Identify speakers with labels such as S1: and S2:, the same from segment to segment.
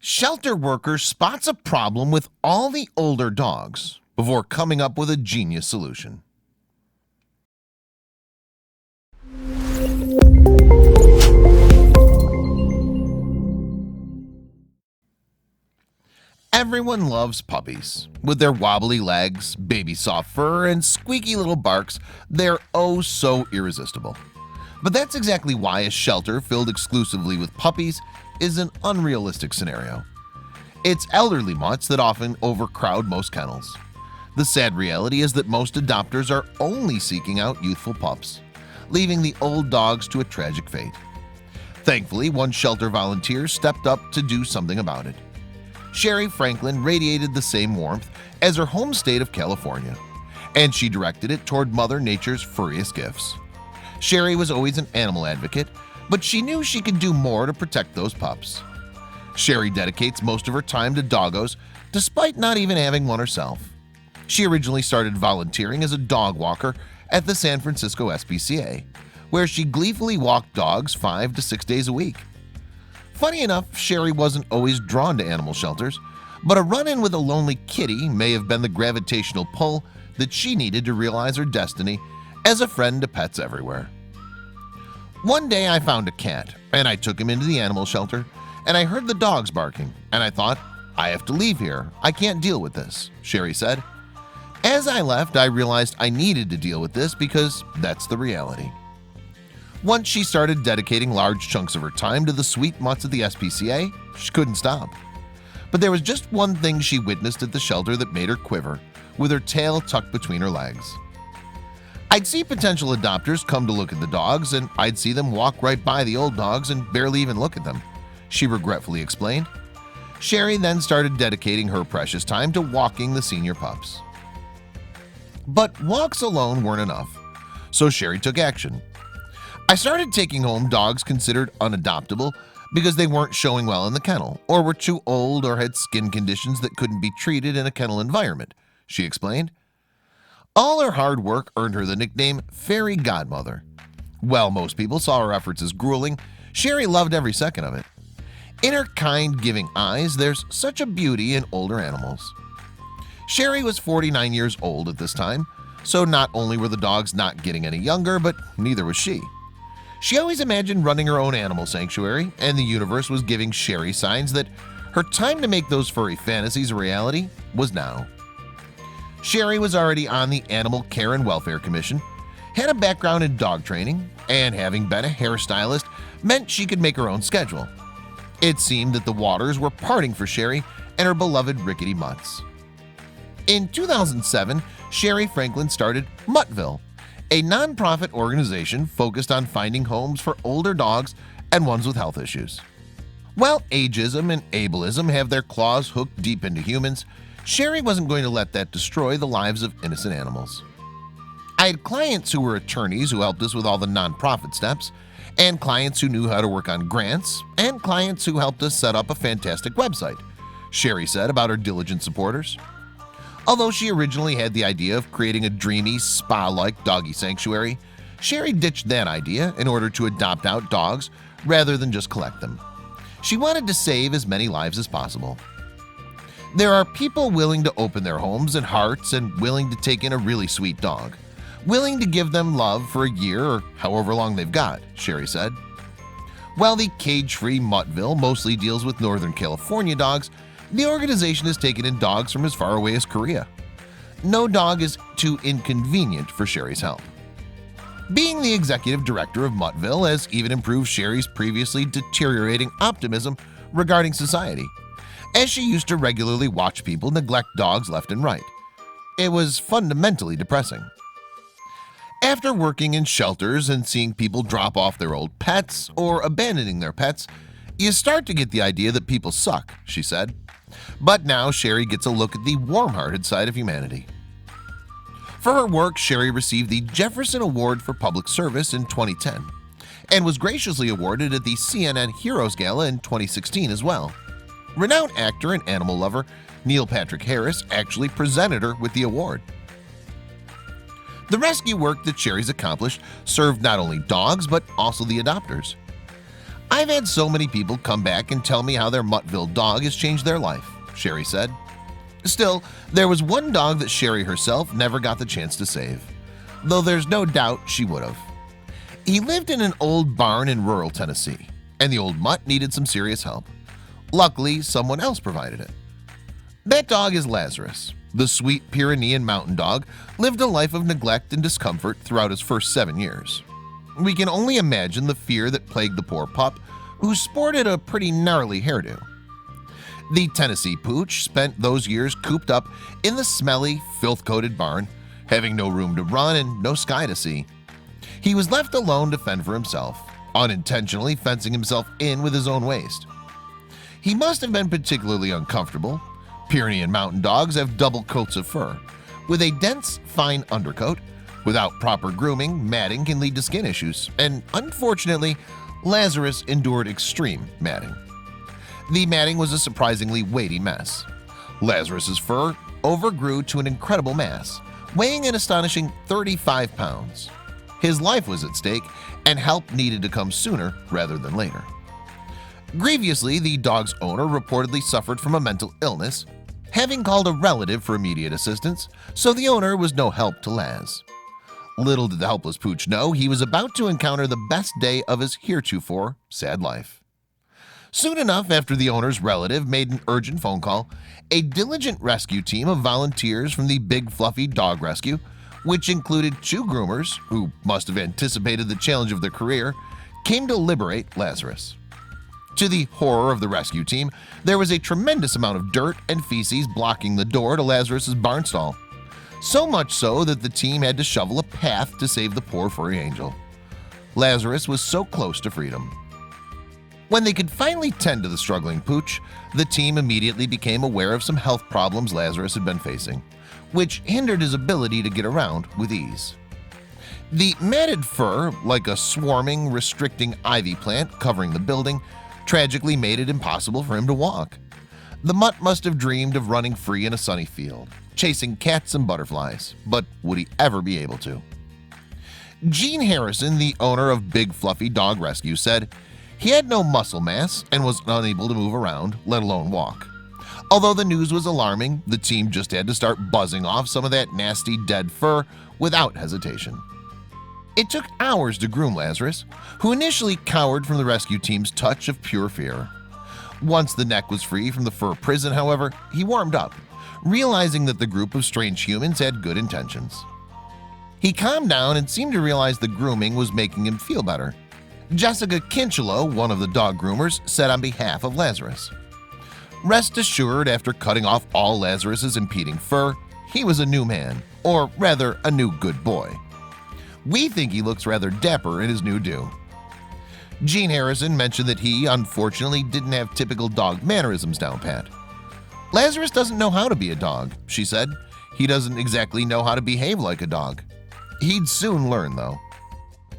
S1: Shelter worker spots a problem with all the older dogs before coming up with a genius solution. Everyone loves puppies. With their wobbly legs, baby soft fur, and squeaky little barks, they're oh so irresistible. But that's exactly why a shelter filled exclusively with puppies is an unrealistic scenario. It's elderly mutts that often overcrowd most kennels. The sad reality is that most adopters are only seeking out youthful pups, leaving the old dogs to a tragic fate. Thankfully, one shelter volunteer stepped up to do something about it. Sherri Franklin radiated the same warmth as her home state of California, and she directed it toward Mother Nature's furriest gifts. Sherri was always an animal advocate, but she knew she could do more to protect those pups. Sherri dedicates most of her time to doggos, despite not even having one herself. She originally started volunteering as a dog walker at the San Francisco SPCA, where she gleefully walked dogs 5 to 6 days a week. Funny enough, Sherri wasn't always drawn to animal shelters, but a run-in with a lonely kitty may have been the gravitational pull that she needed to realize her destiny as a friend to pets everywhere. One day I found a cat, and I took him into the animal shelter, and I heard the dogs barking, and I thought, I have to leave here. I can't deal with this, Sherri said. As I left, I realized I needed to deal with this because that's the reality. Once she started dedicating large chunks of her time to the sweet mutts at the SPCA, she couldn't stop. But there was just one thing she witnessed at the shelter that made her quiver, with her tail tucked between her legs. I'd see potential adopters come to look at the dogs, and I'd see them walk right by the old dogs and barely even look at them, she regretfully explained. Sherri then started dedicating her precious time to walking the senior pups. But walks alone weren't enough, so Sherri took action. I started taking home dogs considered unadoptable because they weren't showing well in the kennel or were too old or had skin conditions that couldn't be treated in a kennel environment, she explained. All her hard work earned her the nickname Fairy Godmother. While most people saw her efforts as grueling, Sherri loved every second of it. In her kind, giving eyes, there's such a beauty in older animals. Sherri was 49 years old at this time, so not only were the dogs not getting any younger, but neither was she. She always imagined running her own animal sanctuary, and the universe was giving Sherri signs that her time to make those furry fantasies a reality was now. Sherri was already on the Animal Care and Welfare Commission, had a background in dog training, and having been a hairstylist meant she could make her own schedule. It seemed that the waters were parting for Sherri and her beloved rickety mutts. In 2007, Sherri Franklin started Muttville, a nonprofit organization focused on finding homes for older dogs and ones with health issues. While ageism and ableism have their claws hooked deep into humans, Sherri wasn't going to let that destroy the lives of innocent animals. I had clients who were attorneys who helped us with all the nonprofit steps, and clients who knew how to work on grants, and clients who helped us set up a fantastic website, Sherri said about her diligent supporters. Although she originally had the idea of creating a dreamy, spa-like doggy sanctuary, Sherri ditched that idea in order to adopt out dogs rather than just collect them. She wanted to save as many lives as possible. There are people willing to open their homes and hearts and willing to take in a really sweet dog, willing to give them love for a year or however long they've got, Sherri said. While the cage-free Muttville mostly deals with Northern California dogs, the organization has taken in dogs from as far away as Korea. No dog is too inconvenient for Sherri's help. Being the executive director of Muttville has even improved Sherri's previously deteriorating optimism regarding society, as she used to regularly watch people neglect dogs left and right. It was fundamentally depressing. After working in shelters and seeing people drop off their old pets or abandoning their pets, you start to get the idea that people suck, she said. But now Sherri gets a look at the warm-hearted side of humanity. For her work, Sherri received the Jefferson Award for Public Service in 2010 and was graciously awarded at the CNN Heroes Gala in 2016 as well. Renowned actor and animal lover Neil Patrick Harris actually presented her with the award. The rescue work that Sherri's accomplished served not only dogs but also the adopters. "I've had so many people come back and tell me how their Muttville dog has changed their life," Sherri said. Still, there was one dog that Sherri herself never got the chance to save, though there's no doubt she would have. He lived in an old barn in rural Tennessee, and the old mutt needed some serious help. Luckily, someone else provided it. That dog is Lazarus. The sweet Pyrenean mountain dog lived a life of neglect and discomfort throughout his first 7 years. We can only imagine the fear that plagued the poor pup, who sported a pretty gnarly hairdo. The Tennessee pooch spent those years cooped up in the smelly, filth-coated barn, having no room to run and no sky to see. He was left alone to fend for himself, unintentionally fencing himself in with his own waste. He must have been particularly uncomfortable. Pyrenean mountain dogs have double coats of fur, with a dense, fine undercoat. Without proper grooming, matting can lead to skin issues, and unfortunately, Lazarus endured extreme matting. The matting was a surprisingly weighty mess. Lazarus's fur overgrew to an incredible mass, weighing an astonishing 35 pounds. His life was at stake, and help needed to come sooner rather than later. Grievously, the dog's owner reportedly suffered from a mental illness, having called a relative for immediate assistance, so the owner was no help to Laz. Little did the helpless pooch know he was about to encounter the best day of his heretofore sad life. Soon enough after the owner's relative made an urgent phone call, a diligent rescue team of volunteers from the Big Fluffy Dog Rescue, which included 2 groomers who must have anticipated the challenge of their career, came to liberate Lazarus. To the horror of the rescue team, there was a tremendous amount of dirt and feces blocking the door to Lazarus's barn stall. So much so that the team had to shovel a path to save the poor furry angel. Lazarus was so close to freedom. When they could finally tend to the struggling pooch, the team immediately became aware of some health problems Lazarus had been facing, which hindered his ability to get around with ease. The matted fur, like a swarming, restricting ivy plant covering the building, tragically made it impossible for him to walk. The mutt must have dreamed of running free in a sunny field, chasing cats and butterflies, but would he ever be able to? Gene Harrison, the owner of Big Fluffy Dog Rescue, said he had no muscle mass and was unable to move around, let alone walk. Although the news was alarming, the team just had to start buzzing off some of that nasty dead fur without hesitation. It took hours to groom Lazarus, who initially cowered from the rescue team's touch of pure fear. Once the neck was free from the fur prison, however, he warmed up, realizing that the group of strange humans had good intentions. He calmed down and seemed to realize the grooming was making him feel better. Jessica Kinchelow, one of the dog groomers, said on behalf of Lazarus, "Rest assured, after cutting off all Lazarus's impeding fur, he was a new man, or rather a new good boy. We think he looks rather dapper in his new do." Gene Harrison mentioned that he, unfortunately, didn't have typical dog mannerisms down pat. "Lazarus doesn't know how to be a dog," she said. "He doesn't exactly know how to behave like a dog. He'd soon learn, though."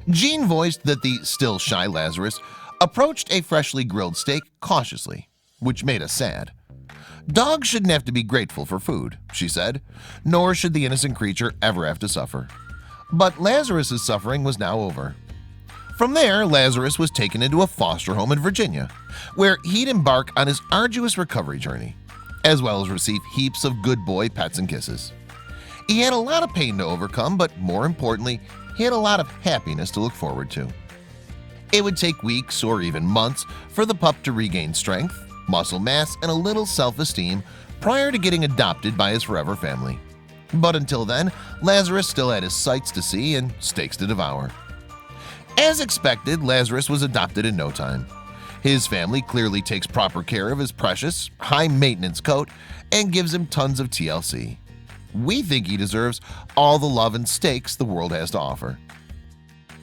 S1: Gene voiced that the still shy Lazarus approached a freshly grilled steak cautiously, which made us sad. "Dogs shouldn't have to be grateful for food," she said, "nor should the innocent creature ever have to suffer." But Lazarus's suffering was now over. From there, Lazarus was taken into a foster home in Virginia, where he'd embark on his arduous recovery journey, as well as receive heaps of good boy pets and kisses. He had a lot of pain to overcome, but more importantly, he had a lot of happiness to look forward to. It would take weeks or even months for the pup to regain strength, muscle mass, and a little self-esteem prior to getting adopted by his forever family. But until then, Lazarus still had his sights to see and steaks to devour. As expected, Lazarus was adopted in no time. His family clearly takes proper care of his precious, high-maintenance coat and gives him tons of TLC. We think he deserves all the love and steaks the world has to offer.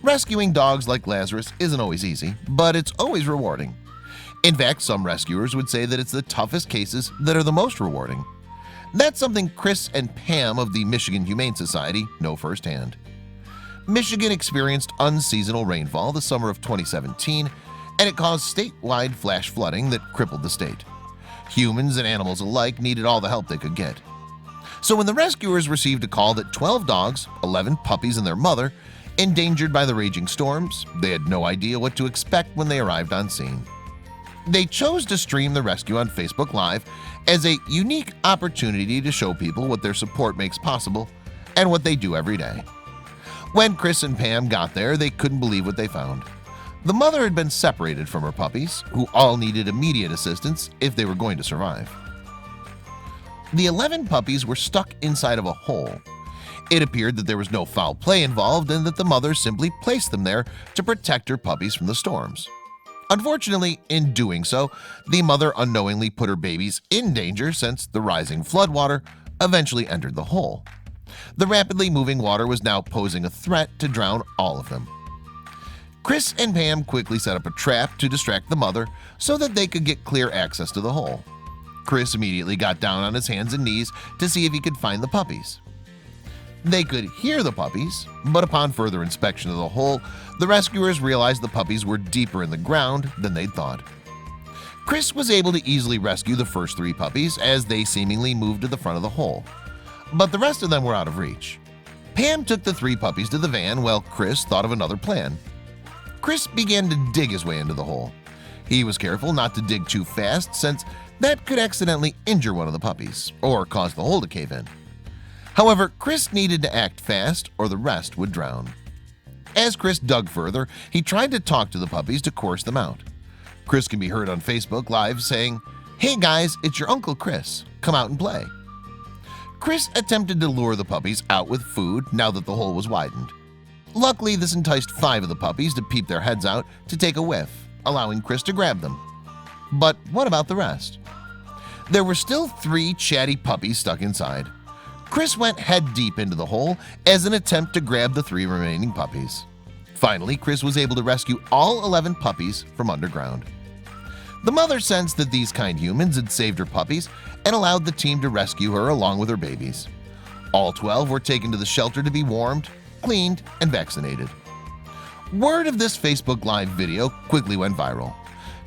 S1: Rescuing dogs like Lazarus isn't always easy, but it's always rewarding. In fact, some rescuers would say that it's the toughest cases that are the most rewarding. That's something Chris and Pam of the Michigan Humane Society know firsthand. Michigan experienced unseasonal rainfall the summer of 2017, and it caused statewide flash flooding that crippled the state. Humans and animals alike needed all the help they could get. So when the rescuers received a call that 12 dogs, 11 puppies and their mother, Endangered by the raging storms, they had no idea what to expect when they arrived on scene. They chose to stream the rescue on Facebook Live as a unique opportunity to show people what their support makes possible and what they do every day. When Chris and Pam got there, they couldn't believe what they found. The mother had been separated from her puppies, who all needed immediate assistance if they were going to survive. The 11 puppies were stuck inside of a hole. It appeared that there was no foul play involved and that the mother simply placed them there to protect her puppies from the storms. Unfortunately, in doing so, the mother unknowingly put her babies in danger since the rising floodwater eventually entered the hole. The rapidly moving water was now posing a threat to drown all of them. Chris and Pam quickly set up a trap to distract the mother so that they could get clear access to the hole. Chris immediately got down on his hands and knees to see if he could find the puppies. They could hear the puppies, but upon further inspection of the hole, the rescuers realized the puppies were deeper in the ground than they'd thought. Chris was able to easily rescue the first 3 puppies as they seemingly moved to the front of the hole, but the rest of them were out of reach. Pam took the 3 puppies to the van while Chris thought of another plan. Chris began to dig his way into the hole. He was careful not to dig too fast since that could accidentally injure one of the puppies or cause the hole to cave in. However, Chris needed to act fast or the rest would drown. As Chris dug further, he tried to talk to the puppies to coerce them out. Chris can be heard on Facebook Live saying, "Hey guys, it's your Uncle Chris. Come out and play." Chris attempted to lure the puppies out with food now that the hole was widened. Luckily, this enticed 5 of the puppies to peep their heads out to take a whiff, allowing Chris to grab them. But what about the rest? There were still 3 chatty puppies stuck inside. Chris went head deep into the hole as an attempt to grab the 3 remaining puppies. Finally, Chris was able to rescue all 11 puppies from underground. The mother sensed that these kind humans had saved her puppies and allowed the team to rescue her along with her babies. All 12 were taken to the shelter to be warmed, cleaned, and vaccinated. Word of this Facebook Live video quickly went viral.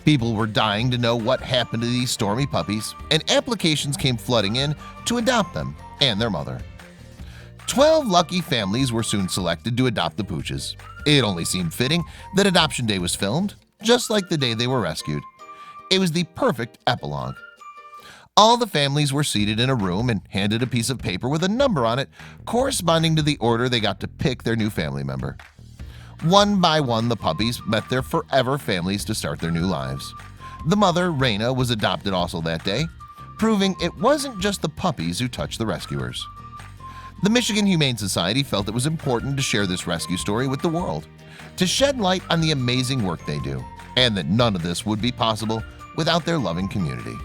S1: People were dying to know what happened to these stormy puppies, and applications came flooding in to adopt them and their mother. 12 lucky families were soon selected to adopt the pooches. It only seemed fitting that Adoption Day was filmed, just like the day they were rescued. It was the perfect epilogue. All the families were seated in a room and handed a piece of paper with a number on it corresponding to the order they got to pick their new family member. One by one, the puppies met their forever families to start their new lives. The mother, Raina, was adopted also that day, proving it wasn't just the puppies who touched the rescuers. The Michigan Humane Society felt it was important to share this rescue story with the world, to shed light on the amazing work they do, and that none of this would be possible without their loving community.